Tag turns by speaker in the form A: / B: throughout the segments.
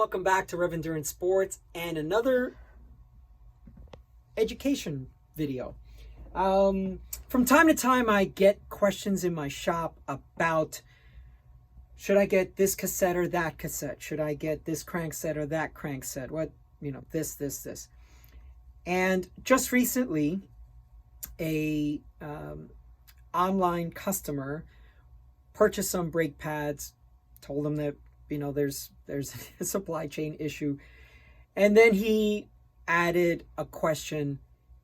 A: welcome back to Rev Endurance Sports and another education video. From time to time I get questions in my shop about, should I get this cassette or that cassette? Should I get this crankset or that crankset? What, this. And just recently, a online customer purchased some brake pads, told them that there's a supply chain issue, and then he added a question,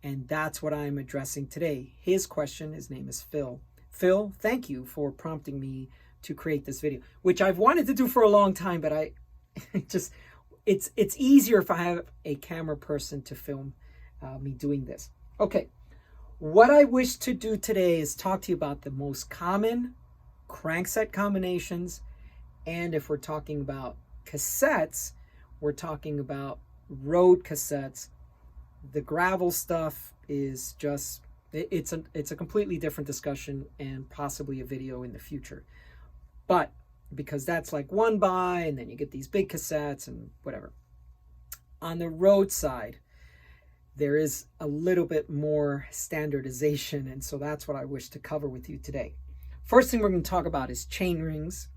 A: and that's what I'm addressing today. His question, his name is Phil. Phil, thank you for prompting me to create this video, which I've wanted to do for a long time, but it's easier if I have a camera person to film me doing this. Okay, what I wish to do today is talk to you about the most common crankset combinations. And if we're talking about cassettes, we're talking about road cassettes. The gravel stuff is just, it's a completely different discussion and possibly a video in the future. But because that's like one buy, and then you get these big cassettes and whatever. On the road side, there is a little bit more standardization, and so that's what I wish to cover with you today. First thing we're going to talk about is chain rings.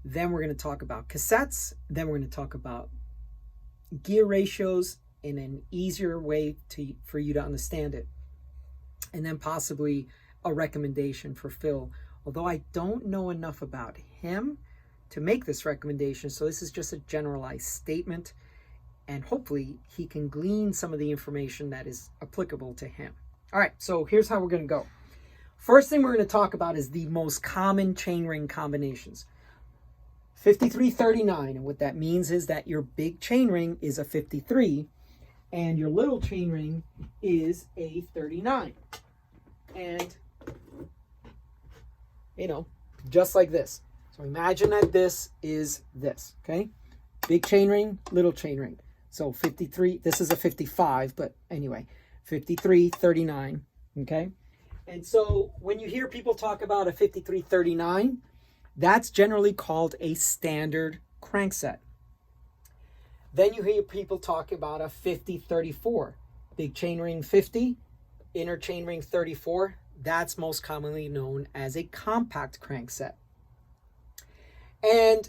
A: Then we're going to talk about cassettes. Then we're going to talk about gear ratios in an easier way for you to understand it. And then possibly a recommendation for Phil. Although I don't know enough about him to make this recommendation, so this is just a generalized statement. And hopefully he can glean some of the information that is applicable to him. All right, so here's how we're going to go. First thing we're going to talk about is the most common chain ring combinations. 5339, and what that means is that your big chain ring is a 53 and your little chain ring is a 39. And just like this. So imagine that this is this, okay? Big chain ring, little chain ring. So 53, this is a 55, but anyway, 53, 39, okay? And so when you hear people talk about a 5339, that's generally called a standard crankset. Then you hear people talk about a 5034, big chain ring 50, inner chain ring 34. That's most commonly known as a compact crankset. And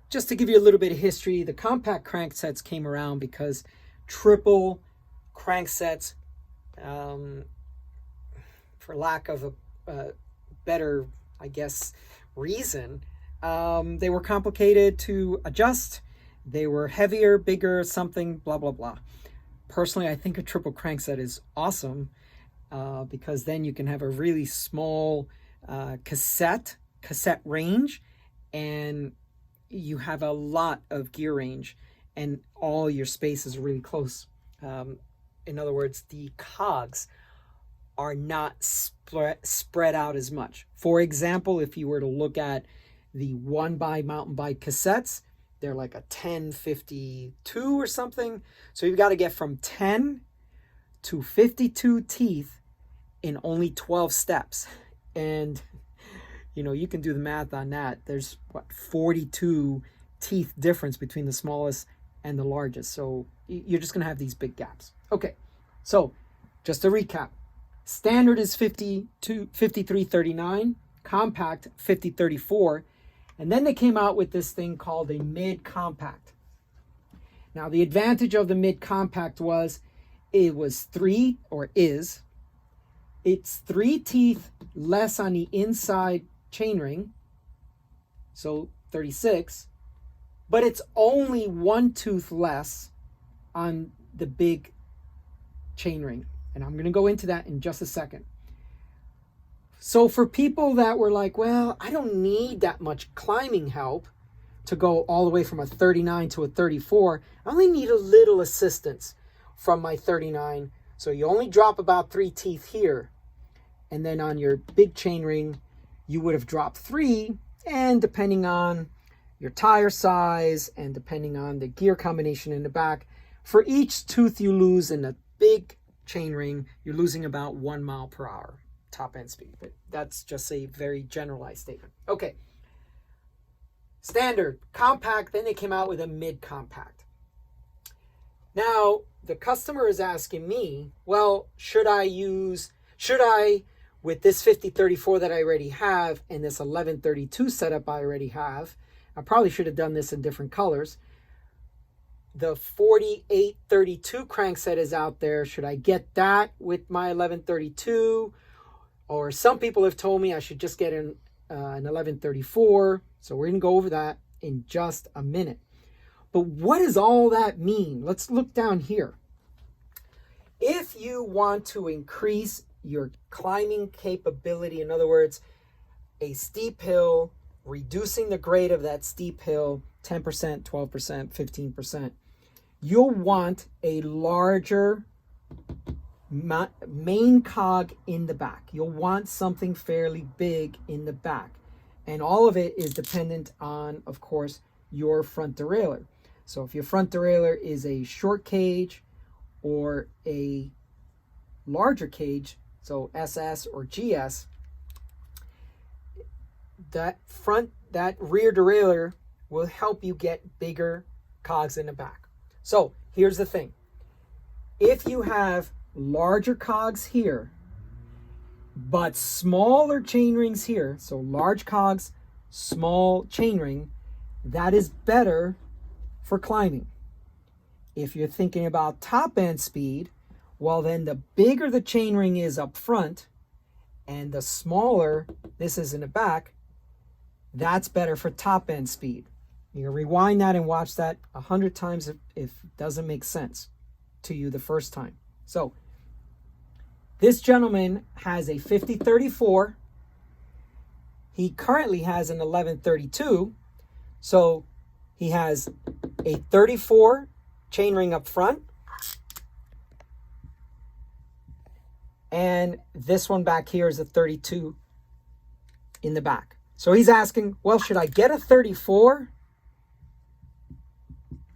A: just to give you a little bit of history, the compact cranksets came around because triple cranksets, for lack of a better, reason, they were complicated to adjust. They were heavier, bigger, something, blah, blah, blah. Personally, I think a triple crankset is awesome because then you can have a really small cassette range, and you have a lot of gear range, and all your space is really close. In other words, the cogs are not spread out as much. For example, if you were to look at the one by mountain bike cassettes, they're like a 1052 or something. So you've got to get from 10 to 52 teeth in only 12 steps. And you can do the math on that. There's 42 teeth difference between the smallest and the largest. So you're just going to have these big gaps. Okay, so just to recap. Standard is 5339, compact 5034, and then they came out with this thing called a mid-compact. Now the advantage of the mid-compact was it's 3 teeth less on the inside chain ring, so 36, but it's only 1 tooth less on the big chain ring. And I'm going to go into that in just a second. So for people that were like, well, I don't need that much climbing help to go all the way from a 39 to a 34. I only need a little assistance from my 39. So you only drop about 3 teeth here. And then on your big chain ring, you would have dropped 3. And depending on your tire size and depending on the gear combination in the back, for each tooth you lose in a big chain ring, you're losing about 1 mile per hour top end speed. But that's just a very generalized statement. Okay, standard, compact, then they came out with a mid-compact. Now, the customer is asking me, well, should I, with this 5034 that I already have and this 1132 setup I already have, I probably should have done this in different colors. The 4832 crankset is out there. Should I get that with my 1132? Or some people have told me I should just get an 1134. So we're going to go over that in just a minute. But what does all that mean? Let's look down here. If you want to increase your climbing capability, in other words, a steep hill, reducing the grade of that steep hill, 10%, 12%, 15%, you'll want a larger main cog in the back. You'll want something fairly big in the back. And all of it is dependent on, of course, your front derailleur. So if your front derailleur is a short cage or a larger cage, so SS or GS, that rear derailleur will help you get bigger cogs in the back. So here's the thing. If you have larger cogs here, but smaller chain rings here, so large cogs, small chain ring, that is better for climbing. If you're thinking about top end speed, well then the bigger the chain ring is up front and the smaller this is in the back, that's better for top end speed. You can rewind that and watch that 100 times if it doesn't make sense to you the first time. So this gentleman has a 5034. He currently has an 1132. So he has a 34 chainring up front. And this one back here is a 32 in the back. So he's asking, well, should I get a 34?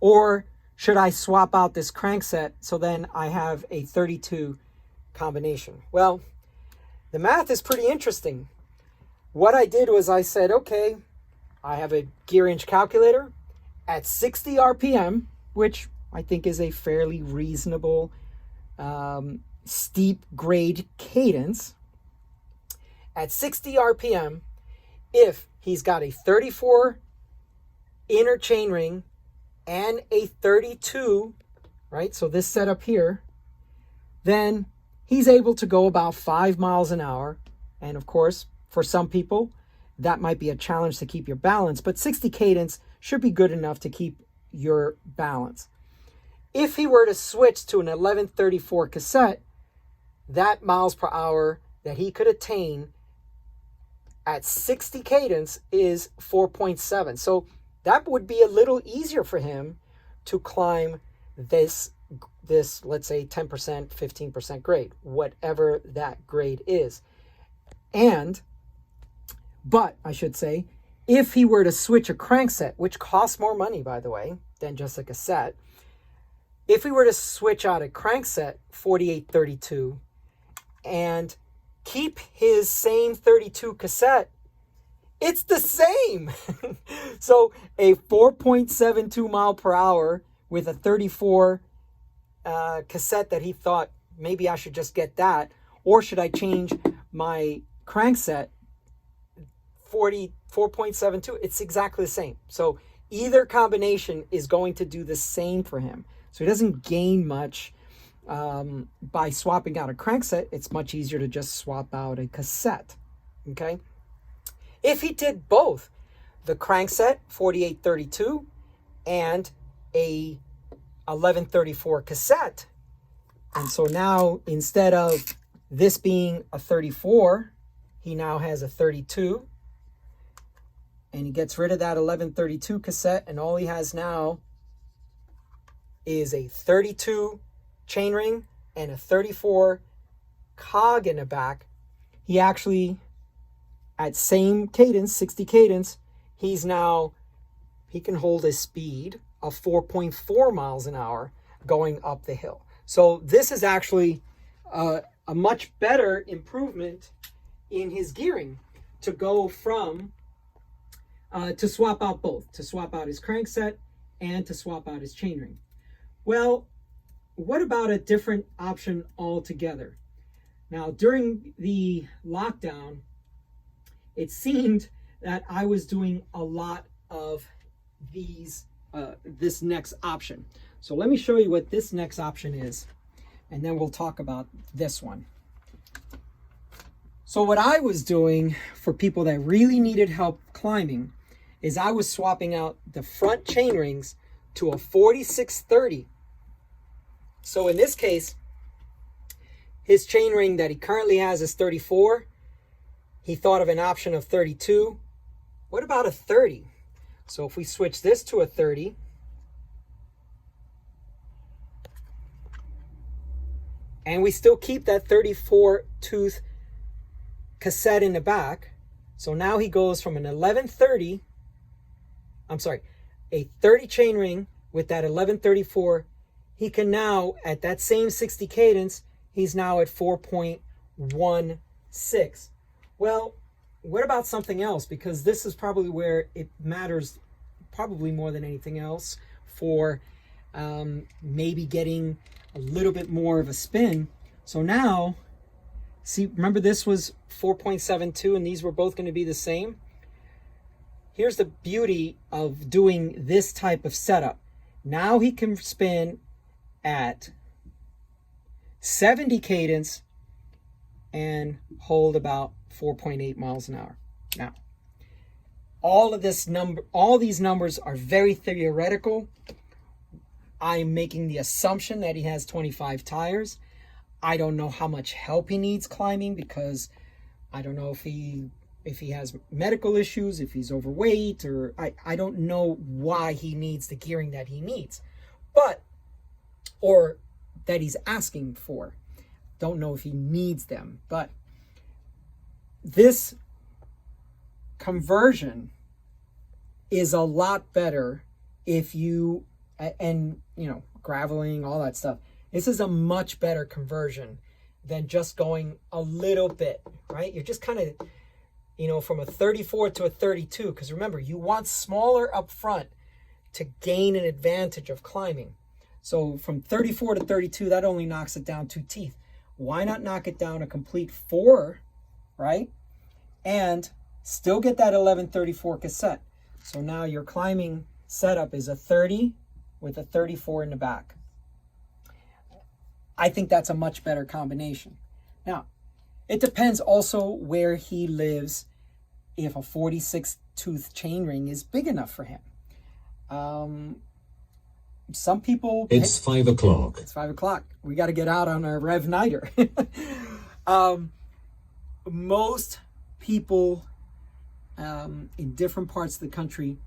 A: Or should I swap out this crankset so then I have a 32 combination? Well, the math is pretty interesting. What I did was I said, okay, I have a gear inch calculator at 60 RPM, which I think is a fairly reasonable steep grade cadence. At 60 RPM, if he's got a 34 inner chainring and a 32, right? So this setup here, then he's able to go about 5 miles an hour. And of course, for some people, that might be a challenge to keep your balance, but 60 cadence should be good enough to keep your balance. If he were to switch to an 1134 cassette, that miles per hour that he could attain at 60 cadence is 4.7. So that would be a little easier for him to climb this let's say 10%, 15% grade, whatever that grade is. But I should say, if he were to switch a crankset, which costs more money, by the way, than just a cassette, if he were to switch out a crankset, 4832, and keep his same 32 cassette, it's the same. So a 4.72 mile per hour with a 34 cassette that he thought maybe I should just get that, or should I change my crankset, 4.72, it's exactly the same. So either combination is going to do the same for him. So he doesn't gain much by swapping out a crankset. It's much easier to just swap out a cassette. Okay. If he did both, the crankset 4832 and a 1134 cassette, and so now instead of this being a 34, he now has a 32, and he gets rid of that 1132 cassette, and all he has now is a 32 chainring and a 34 cog in the back. He actually, at same cadence, 60 cadence, he can hold a speed of 4.4 miles an hour going up the hill. So this is actually a much better improvement in his gearing to go from to swap out both, to swap out his crankset and to swap out his chainring. Well, what about a different option altogether? Now, during the lockdown, it seemed that I was doing a lot of this next option. So let me show you what this next option is, and then we'll talk about this one. So what I was doing for people that really needed help climbing is I was swapping out the front chain rings to a 4630. So in this case, his chain ring that he currently has is 34. He thought of an option of 32. What about a 30? So if we switch this to a 30, and we still keep that 34 tooth cassette in the back, so now he goes from an 1130, a 30 chain ring with that 1134. He can now, at that same 60 cadence, he's now at 4.16. Well, what about something else? Because this is probably where it matters, probably more than anything else, for maybe getting a little bit more of a spin. So now, see, remember this was 4.72 and these were both going to be the same? Here's the beauty of doing this type of setup. Now he can spin at 70 cadence and hold about 4.8 miles an hour. Now, all these numbers are very theoretical. I'm making the assumption that he has 25 tires. I don't know how much help he needs climbing, because I don't know if he has medical issues, if he's overweight, or I don't know why he needs the gearing that he needs, or that he's asking for. Don't know if he needs them, but this conversion is a lot better if you, and you know, graveling, all that stuff. This is a much better conversion than just going a little bit, right? You're just kind of, you know, from a 34 to a 32, because remember, you want smaller up front to gain an advantage of climbing. So from 34 to 32, that only knocks it down 2 teeth. Why not knock it down a complete 4, right? And still get that 1134 cassette. So now your climbing setup is a 30 with a 34 in the back. I think that's a much better combination. Now, it depends also where he lives, if a 46 tooth chain ring is big enough for him. Some people...
B: It's 5 o'clock.
A: It's 5 o'clock. We got to get out on our Rev Nighter. Most people in different parts of the country,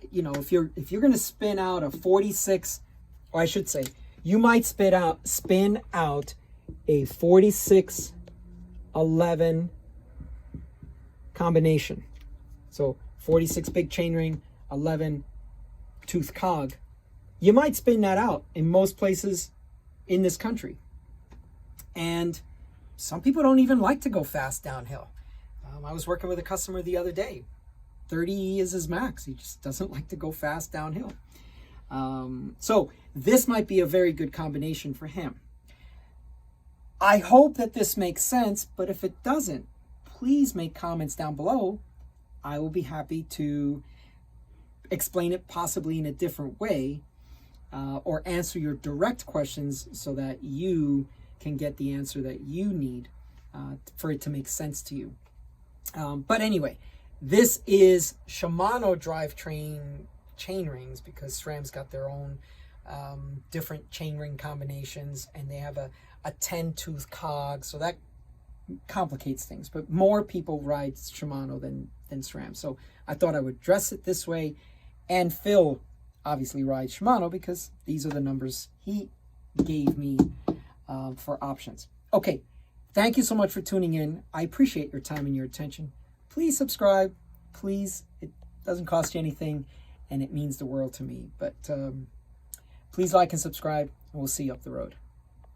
A: you know, if you're going to spin out a 46, or I should say, you might spin out a 46-11 combination. So 46 big chain ring, 11 tooth cog. You might spin that out in most places in this country. And some people don't even like to go fast downhill. I was working with a customer the other day. 30 is his max. He just doesn't like to go fast downhill. So this might be a very good combination for him. I hope that this makes sense, but if it doesn't, please make comments down below. I will be happy to explain it possibly in a different way, or answer your direct questions so that you can get the answer that you need for it to make sense to you. But anyway, this is Shimano drivetrain chain rings, because SRAM's got their own different chain ring combinations, and they have a 10 tooth cog, so that complicates things. But more people ride Shimano than SRAM, so I thought I would address it this way. And Phil obviously rides Shimano because these are the numbers he gave me for options. Okay, thank you so much for tuning in. I appreciate your time and your attention. Please subscribe. Please, it doesn't cost you anything, and it means the world to me. But please like and subscribe, and we'll see you up the road.